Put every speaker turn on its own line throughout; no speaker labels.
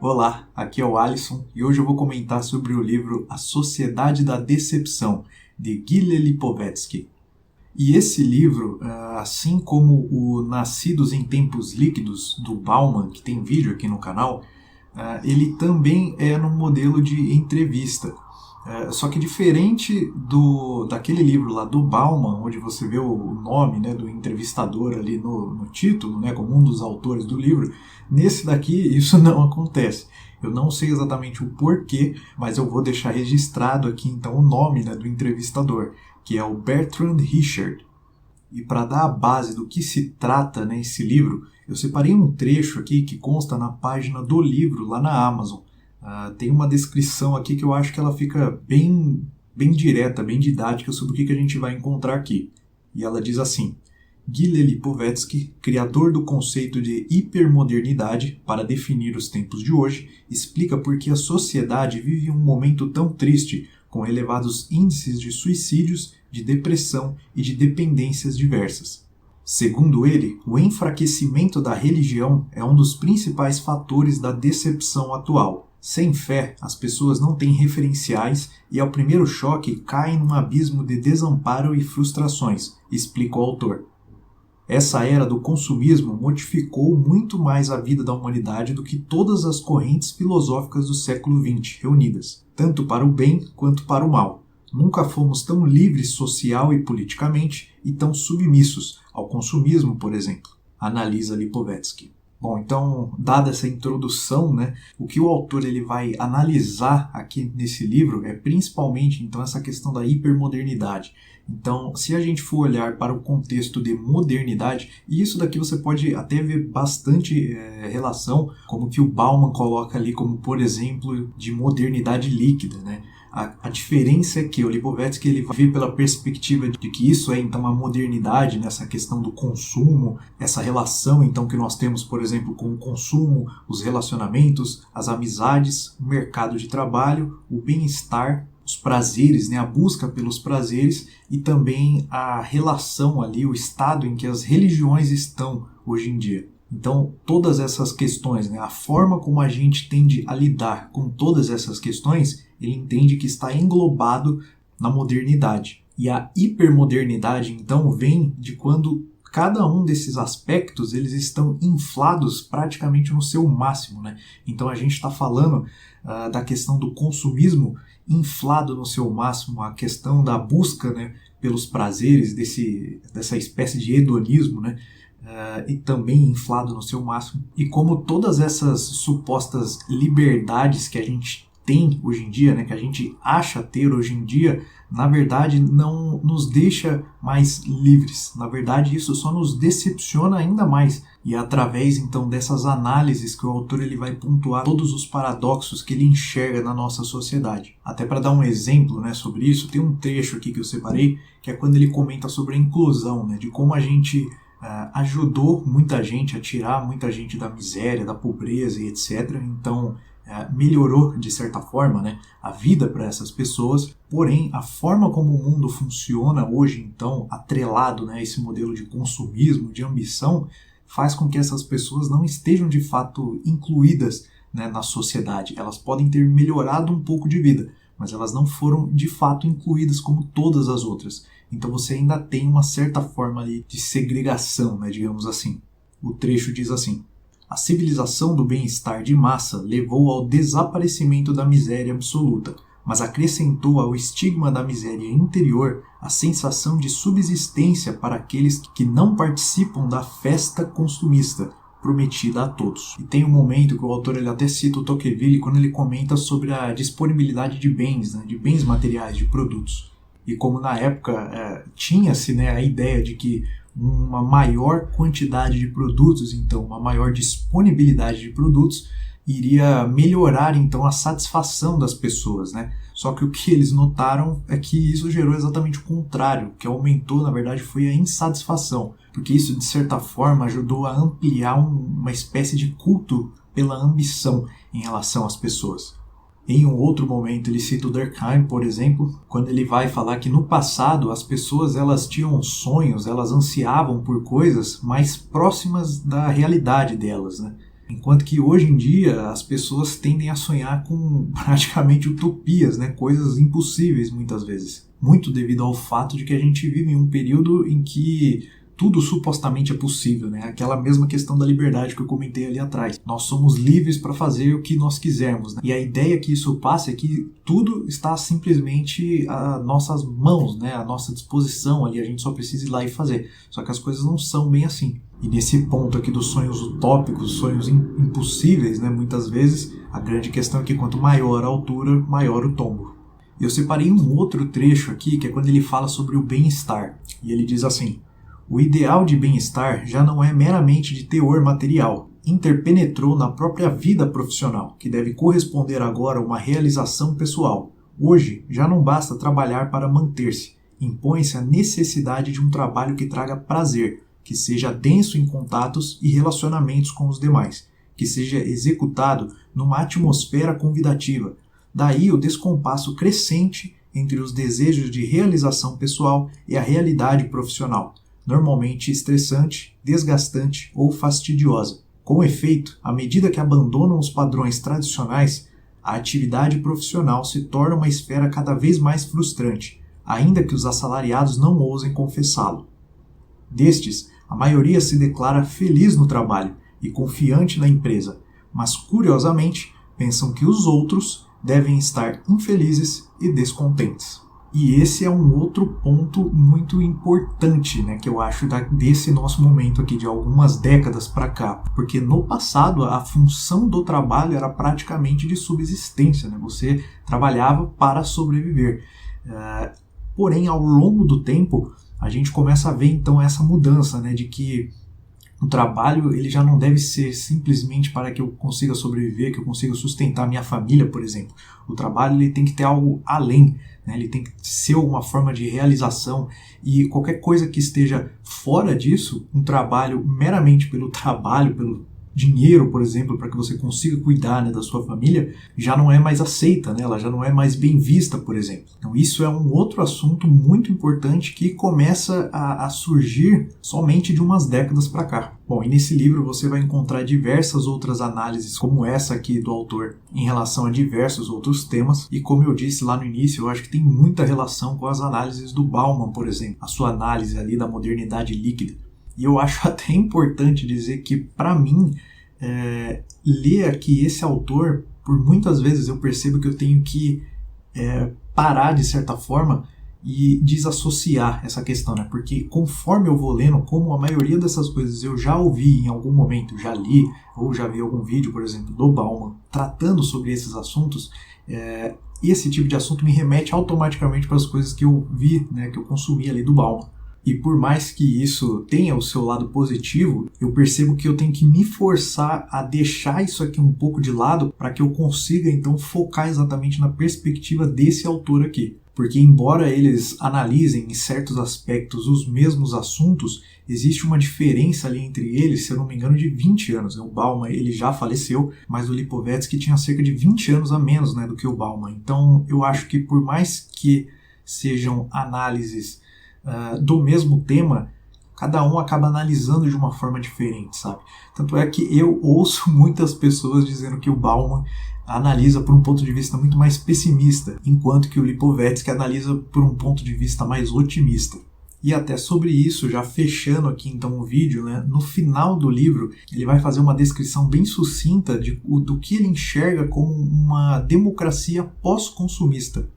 Olá, aqui é o Alisson e hoje eu vou comentar sobre o livro A Sociedade da Decepção, de Gile Lipovetsky. E esse livro, assim como o Nascidos em Tempos Líquidos, do Bauman, que tem vídeo aqui no canal, ele também é no modelo de entrevista. Só que diferente daquele livro lá do Bauman, onde você vê o nome, né, do entrevistador ali no título, né, como um dos autores do livro, nesse daqui isso não acontece. Eu não sei exatamente o porquê, mas eu vou deixar registrado aqui então o nome, né, do entrevistador, que é o Bertrand Richard. E para dar a base do que se trata, né, esse livro, eu separei um trecho aqui que consta na página do livro lá na Amazon. Tem uma descrição aqui que eu acho que ela fica bem direta, bem didática sobre o que a gente vai encontrar aqui. E ela diz assim: Gile Lipovetsky, criador do conceito de hipermodernidade para definir os tempos de hoje, explica por que a sociedade vive um momento tão triste, com elevados índices de suicídios, de depressão e de dependências diversas. Segundo ele, o enfraquecimento da religião é um dos principais fatores da decepção atual. Sem fé, as pessoas não têm referenciais e ao primeiro choque caem num abismo de desamparo e frustrações, explica o autor. Essa era do consumismo modificou muito mais a vida da humanidade do que todas as correntes filosóficas do século XX reunidas, tanto para o bem quanto para o mal. Nunca fomos tão livres social e politicamente e tão submissos ao consumismo, por exemplo, analisa Lipovetsky. Bom, então, dada essa introdução, né, o que o autor ele vai analisar aqui nesse livro é principalmente então, essa questão da hipermodernidade. Então, se a gente for olhar para o contexto de modernidade, e isso daqui você pode até ver bastante relação, como que o Bauman coloca ali como, por exemplo, de modernidade líquida, né? A diferença é que o Lipovetsky ele vai ver pela perspectiva de que isso é então a modernidade nessa questão do consumo, essa relação então que nós temos, por exemplo, com o consumo, os relacionamentos, as amizades, o mercado de trabalho, o bem-estar, os prazeres, né, a busca pelos prazeres e também a relação ali, o estado em que as religiões estão hoje em dia. Então, todas essas questões, né, a forma como a gente tende a lidar com todas essas questões, ele entende que está englobado na modernidade. E a hipermodernidade, então, vem de quando cada um desses aspectos eles estão inflados praticamente no seu máximo, né? Então, a gente está falando da questão do consumismo inflado no seu máximo, a questão da busca, né, pelos prazeres, dessa espécie de hedonismo, né? E também inflado no seu máximo. E como todas essas supostas liberdades que a gente tem hoje em dia, né, que a gente acha ter hoje em dia, na verdade não nos deixa mais livres. Na verdade isso só nos decepciona ainda mais. E é através então dessas análises que o autor ele vai pontuar todos os paradoxos que ele enxerga na nossa sociedade. Até para dar um exemplo, né, sobre isso, tem um trecho aqui que eu separei, que é quando ele comenta sobre a inclusão, né, de como a gente ajudou muita gente a tirar muita gente da miséria, da pobreza e etc. Então, melhorou, de certa forma, né, a vida para essas pessoas. Porém, a forma como o mundo funciona hoje, então, atrelado, né, a esse modelo de consumismo, de ambição, faz com que essas pessoas não estejam, de fato, incluídas, né, na sociedade. Elas podem ter melhorado um pouco de vida, mas elas não foram, de fato, incluídas como todas as outras. Então você ainda tem uma certa forma ali de segregação, né, digamos assim. O trecho diz assim: a civilização do bem-estar de massa levou ao desaparecimento da miséria absoluta, mas acrescentou ao estigma da miséria interior a sensação de subsistência para aqueles que não participam da festa consumista prometida a todos. E tem um momento que o autor ele até cita o Tocqueville quando ele comenta sobre a disponibilidade de bens, né, de bens materiais, de produtos. E como na época tinha-se, né, a ideia de que uma maior quantidade de produtos, então uma maior disponibilidade de produtos, iria melhorar então a satisfação das pessoas, né? Só que o que eles notaram é que isso gerou exatamente o contrário, o que aumentou, na verdade, foi a insatisfação, porque isso, de certa forma, ajudou a ampliar uma espécie de culto pela ambição em relação às pessoas. Em um outro momento ele cita o Durkheim, por exemplo, quando ele vai falar que no passado as pessoas elas tinham sonhos, elas ansiavam por coisas mais próximas da realidade delas, né? Enquanto que hoje em dia as pessoas tendem a sonhar com praticamente utopias, né? Coisas impossíveis muitas vezes. Muito devido ao fato de que a gente vive em um período em que tudo supostamente é possível, né? Aquela mesma questão da liberdade que eu comentei ali atrás. Nós somos livres para fazer o que nós quisermos, né? E a ideia que isso passa é que tudo está simplesmente às nossas mãos, né? À nossa disposição ali, a gente só precisa ir lá e fazer. Só que as coisas não são bem assim. E nesse ponto aqui dos sonhos utópicos, sonhos impossíveis, né? Muitas vezes, a grande questão é que quanto maior a altura, maior o tombo. Eu separei um outro trecho aqui, que é quando ele fala sobre o bem-estar. E ele diz assim: o ideal de bem-estar já não é meramente de teor material. Interpenetrou na própria vida profissional, que deve corresponder agora a uma realização pessoal. Hoje, já não basta trabalhar para manter-se. Impõe-se a necessidade de um trabalho que traga prazer, que seja denso em contatos e relacionamentos com os demais, que seja executado numa atmosfera convidativa. Daí o descompasso crescente entre os desejos de realização pessoal e a realidade profissional, normalmente estressante, desgastante ou fastidiosa. Com efeito, à medida que abandonam os padrões tradicionais, a atividade profissional se torna uma esfera cada vez mais frustrante, ainda que os assalariados não ousem confessá-lo. Destes, a maioria se declara feliz no trabalho e confiante na empresa, mas curiosamente pensam que os outros devem estar infelizes e descontentes. E esse é um outro ponto muito importante, né, que eu acho desse nosso momento aqui, de algumas décadas para cá. Porque no passado a função do trabalho era praticamente de subsistência, né? Você trabalhava para sobreviver. Porém, ao longo do tempo, a gente começa a ver então essa mudança, né, de que o trabalho ele já não deve ser simplesmente para que eu consiga sobreviver, que eu consiga sustentar minha família, por exemplo. O trabalho ele tem que ter algo além, né? Ele tem que ser uma forma de realização, e qualquer coisa que esteja fora disso, um trabalho meramente pelo trabalho, pelo dinheiro, por exemplo, para que você consiga cuidar, né, da sua família, já não é mais aceita, né? Ela já não é mais bem vista, por exemplo. Então isso é um outro assunto muito importante que começa a surgir somente de umas décadas para cá. Bom, e nesse livro você vai encontrar diversas outras análises, como essa aqui do autor, em relação a diversos outros temas, e como eu disse lá no início, eu acho que tem muita relação com as análises do Bauman, por exemplo, a sua análise ali da modernidade líquida. E eu acho até importante dizer que, para mim, ler aqui esse autor, por muitas vezes eu percebo que eu tenho que parar, de certa forma, e desassociar essa questão, né? Porque conforme eu vou lendo, como a maioria dessas coisas eu já ouvi em algum momento, já li, ou já vi algum vídeo, por exemplo, do Bauman, tratando sobre esses assuntos, esse tipo de assunto me remete automaticamente para as coisas que eu vi, né, que eu consumi ali do Bauman. E por mais que isso tenha o seu lado positivo, eu percebo que eu tenho que me forçar a deixar isso aqui um pouco de lado para que eu consiga então focar exatamente na perspectiva desse autor aqui. Porque embora eles analisem em certos aspectos os mesmos assuntos, existe uma diferença ali entre eles, se eu não me engano, de 20 anos. O Bauman ele já faleceu, mas o Lipovetsky tinha cerca de 20 anos a menos, né, do que o Bauman. Então eu acho que por mais que sejam análises do mesmo tema, cada um acaba analisando de uma forma diferente, sabe? Tanto é que eu ouço muitas pessoas dizendo que o Bauman analisa por um ponto de vista muito mais pessimista, enquanto que o Lipovetsky analisa por um ponto de vista mais otimista. E até sobre isso, já fechando aqui então o vídeo, né, no final do livro ele vai fazer uma descrição bem sucinta do que ele enxerga como uma democracia pós-consumista,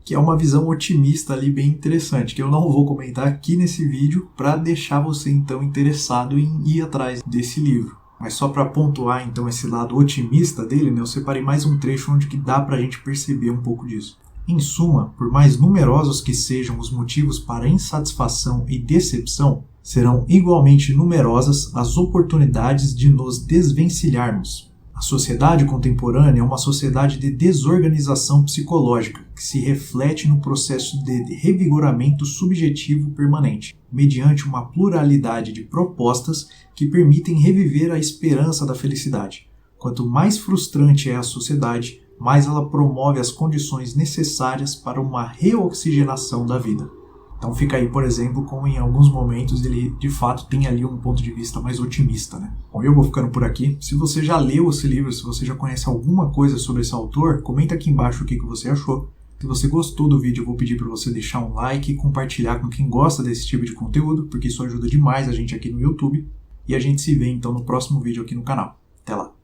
que é uma visão otimista ali bem interessante, que eu não vou comentar aqui nesse vídeo para deixar você então interessado em ir atrás desse livro. Mas só para pontuar então esse lado otimista dele, né, eu separei mais um trecho onde que dá para a gente perceber um pouco disso. Em suma, por mais numerosos que sejam os motivos para insatisfação e decepção, serão igualmente numerosas as oportunidades de nos desvencilharmos. A sociedade contemporânea é uma sociedade de desorganização psicológica, que se reflete no processo de revigoramento subjetivo permanente, mediante uma pluralidade de propostas que permitem reviver a esperança da felicidade. Quanto mais frustrante é a sociedade, mais ela promove as condições necessárias para uma reoxigenação da vida. Então fica aí, por exemplo, como em alguns momentos ele de fato tem ali um ponto de vista mais otimista, né? Bom, eu vou ficando por aqui. Se você já leu esse livro, se você já conhece alguma coisa sobre esse autor, comenta aqui embaixo o que você achou. Se você gostou do vídeo, eu vou pedir para você deixar um like e compartilhar com quem gosta desse tipo de conteúdo, porque isso ajuda demais a gente aqui no YouTube. E a gente se vê então no próximo vídeo aqui no canal. Até lá!